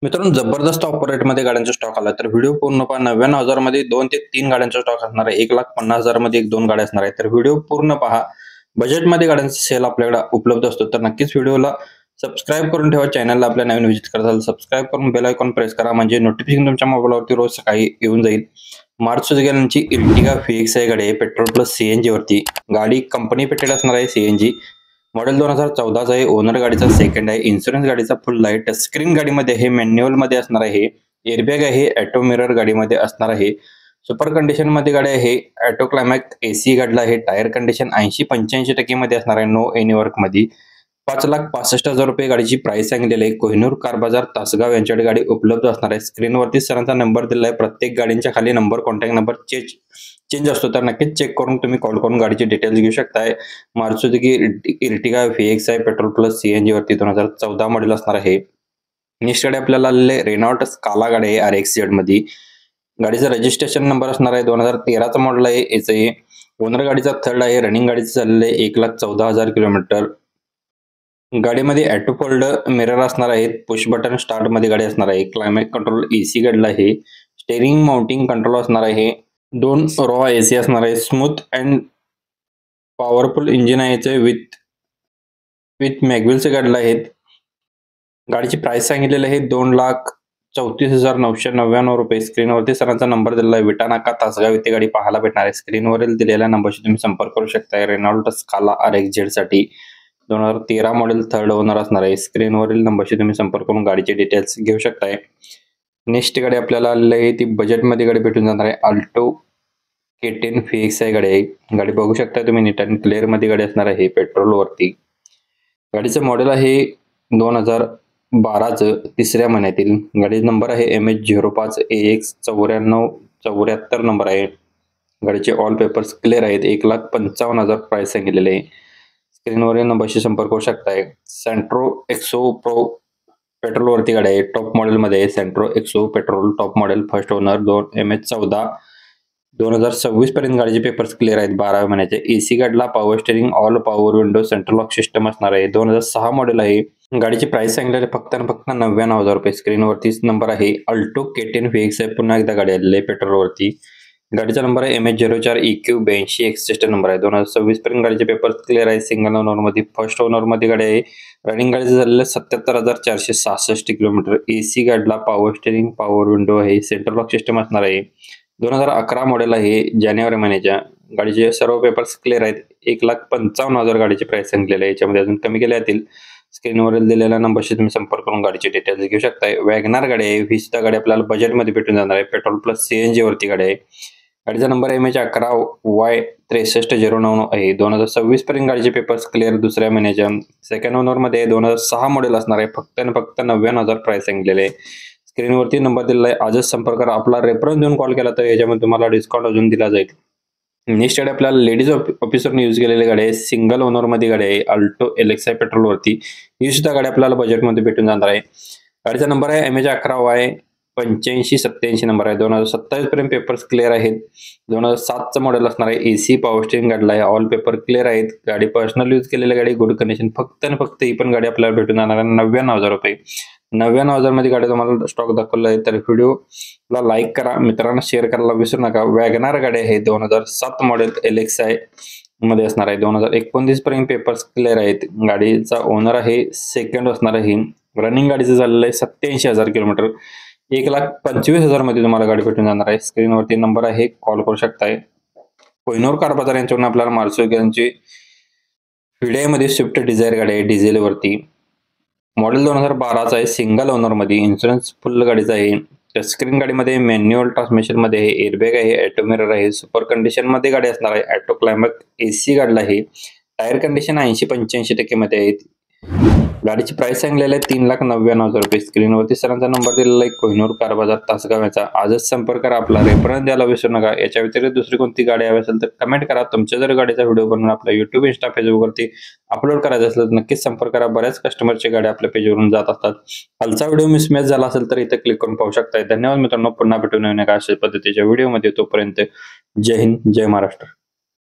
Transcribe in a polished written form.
मित्रांनो, जबरदस्त ऑफर रेटमध्ये गाड्यांचा स्टॉक आला. तर व्हिडिओ पूर्ण पहा. 99,000 मध्ये 2 ते 3 गाड्यांचा स्टॉक असणार आहे. 1,50,000 मध्ये 1-2 गाड्या असणार आहेत. तर व्हिडिओ पूर्ण पहा. बजेटमध्ये गाड्यांचा सेल आपल्याकडे उपलब्ध असतो. तर नक्कीच व्हिडिओला सबस्क्राईब करून ठेवा. चॅनलला आपल्या नवीन व्हिजिट करताल सबस्क्राईब करून बेल आयकॉन प्रेस करा, म्हणजे नोटिफिकेशन तुमच्या मोबाईलवरती रोज सकाळी येऊन जाईल. मारुती सुझुकी यांची Ertiga VXi गाडी आहे, पेट्रोल प्लस CNG वरती. गाडी कंपनी पेटेड असणार आहे, CNG. मॉडेल 2014चा आहे. ओनर गाडीचा सेकंड आहे. इन्शुरन्स गाडीचा फुल आहे. टच स्क्रीन गाडीमध्ये हे मॅन्युअल मध्ये असणार आहे. एअरबॅग आहे. ऑटो मिरर गाडीमध्ये असणार आहे. सुपर कंडिशन मध्ये गाडी आहे. ऑटो क्लायमॅक्स AC गाडीला आहे. टायर कंडिशन 80-85% मध्ये असणार आहे. नो एनी वर्क मध्ये. 5,65,000 रुपये गाडीची प्राइस सांगितलेली आहे. कोहिनूर कार बाजार तासगाव यांच्याकडे गाडी उपलब्ध असणार आहे. स्क्रीनवरती सरांचा नंबर दिला आहे. प्रत्येक गाडीच्या खाली नंबर, कॉन्टॅक्ट नंबर चेंज असतो. तर नक्कीच चेक करून तुम्ही कॉल करून गाडीची डिटेल्स घेऊ शकताय. Maruti Suzuki Ertiga VXi petrol plus CNG वरती 2014 मॉडेल असणार आहे. नेक्स्ट गाडी आपल्याला आलेले रेनॉल्ट स्काला गाडी आहे RXZ मध्ये. गाडीचा रजिस्ट्रेशन नंबर असणार आहे. 2013चा मॉडेल आहे. याचे ओनर गाडीचा थर्ड आहे. रनिंग गाडीचं चाललेलं आहे 1,14,000 किलोमीटर. गाडीमध्ये ऑटो फोल्ड मिरर असणार आहेत. पुश बटन स्टार्ट मध्ये गाडी असणार आहे. क्लायमॅक्स कंट्रोल AC गाडीला आहे. स्टेरिंग माउंटिंग कंट्रोल असणार आहे. 2 रॉ AC असणार आहे. स्मूथ अँड पॉवरफुल इंजिन आहे याचे विथ मॅग्विलचे गाडीला आहेत. गाडीची प्राइस सांगितलेली आहे 2,34,999 रुपये. स्क्रीनवरती सरांचा नंबर दिलेला आहे. विटा नाका तासगाव इथे गाडी पाहायला भेटणार आहे. स्क्रीनवरील दिलेल्या नंबरशी तुम्ही संपर्क करू शकता. रेनॉल्ट स्काला RXZ साठी 2013 मॉडेल थर्ड ओनर असणार आहे. स्क्रीनवरील नंबरशी तुम्ही संपर्क करून गाडीचे डिटेल्स घेऊ शकताय. नेक्स्ट गाडी आपल्याला आलेली आहे ती बजेटमध्ये गाडी भेटून जाणार आहे. अल्टो K10 VXi गाडी आहे. गाडी बघू शकता तुम्ही, नीट अँड क्लिअर मध्ये गाडी असणार आहे पेट्रोल वरती. गाडीचं मॉडेल आहे 2012चं, तिसऱ्या महिन्यातील. गाडीचा नंबर आहे MH05AX 9474 नंबर आहे. गाडीचे ऑल पेपर्स क्लिअर आहेत. 1,55,000 प्राइस सांगितलेले आहे. स्क्रीनवरील नंबरशी संपर्क करू शकताय. सेंट्रो एक्सो प्रो पेट्रोल वरती गाडी आहे. टॉप मॉडेल मध्ये सेंट्रो एक्सो petrol top model first owner. MH14 2026 पर्यंत गाडीचे पेपर्स क्लिअर आहेत. 12 महिन्याचे. AC गाडीला power steering, all power window, central lock system असणार आहे. 2006 मॉडेल आहे. गाडीची प्राइस सांगितलेली फक्त 99,000 रुपये. स्क्रीनवरतीच नंबर आहे. अल्टो K10 VXi पुन्हा एकदा गाडी आलेली आहे पेट्रोल वरती. गाडीचा नंबर आहे MH04EQ8261 नंबर आहे. 2026 पर्यंत गाडीचे पेपर्स क्लिअर आहे. सिंगल ओनर मध्ये फर्स्ट ओनर मध्ये गाडी आहे. रनिंग गाडीचं झालेलं 77,466 किलोमीटर. AC गाडीला पॉवर स्टेरिंग, पॉवर विंडो आहे. सेंट्रल लॉक सिस्टम असणार आहे. 2011 मॉडेल आहे. जानेवारी महिन्याच्या. गाडीचे सर्व पेपर्स क्लिअर आहेत. 1,55,000 गाडीची प्राइस सांगितलेली आहे. याच्यामध्ये अजून कमी केल्या जातील. स्क्रीनवरील दिलेल्या नंबरशी तुम्ही संपर्क करून गाडीचे डिटेल्स घेऊ शकताय. वॅगनार गाडी आहे. ही सुद्धा गाडी आपल्याला बजेटमध्ये भेटून जाणार आहे. पेट्रोल प्लस CNG वरती गाडी आहे. गाडीचा नंबर MH11Y6309 आहे. 2026 पर्यंत गाडीचे पेपर्स क्लिअर दुसऱ्या महिन्याच्या. सेकंड ओनर मध्ये 2006 मॉडेल असणार आहे. फक्त 99,000 प्राइस सांगितलेले आहे. स्क्रीनवरती नंबर दिलेला आहे. आजच संपर्क करा. आपला रेफरन्स देऊन कॉल केला तर याच्यामध्ये तुम्हाला डिस्काउंट अजून दिला जाईल. नेक्स्ट गाडी आपल्याला लेडीज ऑफिसरने यूज केलेली गाडी आहे. सिंगल ओनर मध्ये गाडी आहे. अल्टो LXi पेट्रोल वरती. ही सुद्धा गाडी आपल्याला बजेटमध्ये भेटून जाणार आहे. गाडीचा नंबर आहे MH11Y8587 नंबर आहे. 2027 पर्यंत पेपर्स क्लिअर आहेत. 2007चं मॉडेल असणार आहे. AC पॉवर स्टेरिंग गाडीला आहे. ऑल पेपर क्लिअर आहेत. गाडी पर्सनल यूज केलेली गाडी, गुड कंडिशन. फक्त आणि फक्त ही पण गाडी आपल्याला भेटून जाणार आहे 99,000 रुपये. 99,000 मध्ये गाडी तुम्हाला स्टॉक दाखवला आहे. तर व्हिडिओला लाईक करा, मित्रांना शेअर करायला विसरू नका. वॅगनार गाडी आहे. 2007 मॉडेल LXi मध्ये असणार आहे. 2029 पर्यंत पेपर्स क्लिअर आहेत. गाडीचा ओनर आहे सेकंड असणार आहे. रनिंग गाडीचं झालेलं आहे 87,000 किलोमीटर. 1,25,000 मध्ये तुम्हाला गाडी भेटून जाणार आहे. स्क्रीनवरती नंबर आहे, कॉल करू शकताय. कोहिनूर कार बाजार यांच्याकडून आपल्याला मारुती सुझुकी यांची मध्ये स्विफ्ट डिझायर गाडी आहे डिझेल वरती. मॉडेल 2012चा आहे. सिंगल ओनर मध्ये. इन्शुरन्स फुल गाडीचा आहे. टचस्क्रीन गाडीमध्ये मॅन्युअल ट्रान्समिशन मध्ये आहे. एअरबॅग आहे. ऑटो मिरर आहे. सुपर कंडिशन मध्ये गाडी असणार आहे. ऑटो क्लायमॅक्स AC गाडीला आहे. टायर कंडिशन 80-85% मध्ये आहे. गाडीची प्राइस सांगलेली आहे 3,99,000 रुपये. स्क्रीनवरती सरांचा नंबर दिलेला आहे. कोहिनूर कार बाजार तासगाव याचा. आजच संपर्क करा. आपला रेफरन्स द्यायला विसरू नका. याच्या व्यतिरिक्त दुसरी कोणती गाडी हवी असेल तर कमेंट करा. तुमच्या जर गाडीचा व्हिडिओ बनवून आपल्या YouTube, Insta, Facebook वरती अपलोड करायचा असेल तर नक्कीच संपर्क करा. बऱ्याच कस्टमरची गाडी आपल्या पेजवरून जात असतात. कालचा व्हिडिओ मिसमॅच झाला असेल तर इथे क्लिक करून पाहू शकता. धन्यवाद मित्रांनो. पुन्हा भेटून नवीन एका अशा पद्धतीच्या व्हिडिओमध्ये. तोपर्यंत जय हिंद, जय महाराष्ट्र.